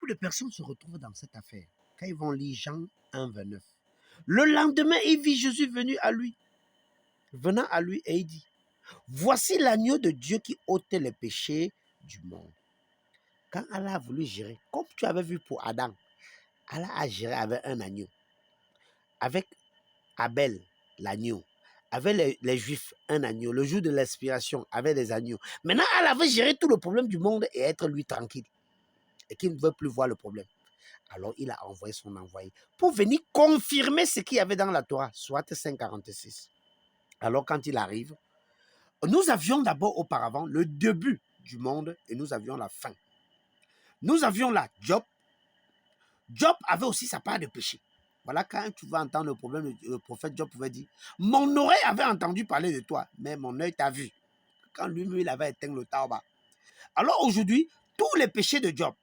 de personnes se retrouvent dans cette affaire quand ils vont lire Jean 1, 29. Le lendemain, il vit Jésus venant à lui et il dit, voici l'agneau de Dieu qui ôte les péchés du monde. Quand Allah a voulu gérer, comme tu avais vu pour Adam, Allah a géré avec un agneau, avec Abel, l'agneau, avec les Juifs, un agneau, le jour de l'expiration, avec des agneaux. Maintenant, Allah veut gérer tout le problème du monde et être lui tranquille, et qu'il ne veut plus voir le problème. Alors, il a envoyé son envoyé pour venir confirmer ce qu'il y avait dans la Torah, soit 5,46. Alors, quand il arrive, nous avions d'abord auparavant le début du monde et nous avions la fin. Nous avions là Job. Job avait aussi sa part de péché. Voilà, quand tu vas entendre le problème, le prophète Job pouvait dire, mon oreille avait entendu parler de toi, mais mon œil t'a vu. Quand lui-même, il avait éteint le tabac. Alors aujourd'hui, tous les péchés de Job,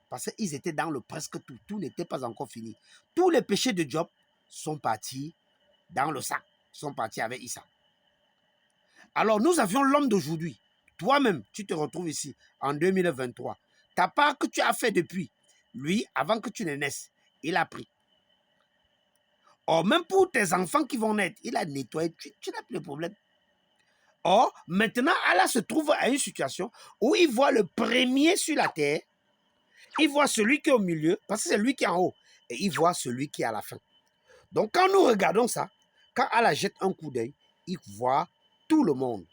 parce qu'ils étaient dans le presque tout, tout n'était pas encore fini. Tous les péchés de Job sont partis dans le sac, sont partis avec Issa. Alors nous avions l'homme d'aujourd'hui. Toi-même, tu te retrouves ici en 2023. Ta part que tu as fait depuis, lui, avant que tu ne naisses, il a pris. Or, même pour tes enfants qui vont naître, il a nettoyé, tu n'as plus de problème. Or, maintenant, Allah se trouve à une situation où il voit le premier sur la terre, il voit celui qui est au milieu, parce que c'est lui qui est en haut, et il voit celui qui est à la fin. Donc, quand nous regardons ça, quand Allah jette un coup d'œil, il voit tout le monde.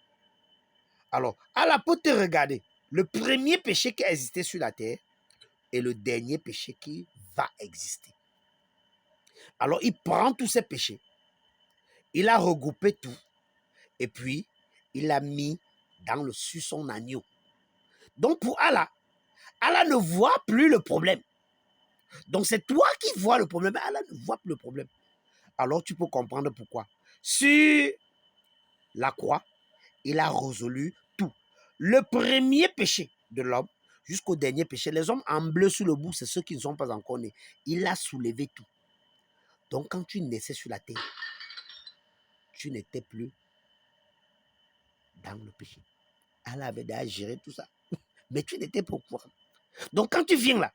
Alors, Allah peut te regarder le premier péché qui a existé sur la terre et le dernier péché qui va exister. Alors, il prend tous ces péchés, il a regroupé tout, et puis, il l'a mis sur son agneau. Donc, pour Allah, Allah ne voit plus le problème. Donc, c'est toi qui vois le problème, mais Allah ne voit plus le problème. Alors, tu peux comprendre pourquoi. Sur la croix, il a résolu tout. Le premier péché de l'homme jusqu'au dernier péché, les hommes en bleu sur le bout, c'est ceux qui ne sont pas encore nés. Il a soulevé tout. Donc, quand tu naissais sur la terre, tu n'étais plus dans le péché. Allah avait déjà géré tout ça. Mais tu n'étais pas au courant. Donc, quand tu viens là,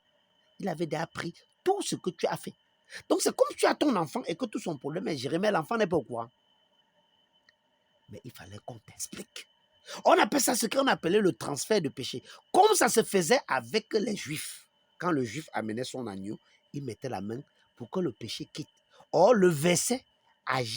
il avait déjà pris tout ce que tu as fait. Donc, c'est comme tu as ton enfant et que tout son problème est géré, mais l'enfant n'est pas au courant. Mais il fallait qu'on t'explique. On appelle ça ce qu'on appelait le transfert de péché. Comme ça se faisait avec les Juifs. Quand le Juif amenait son agneau, il mettait la main pour que le péché quitte. Or, le verset agit.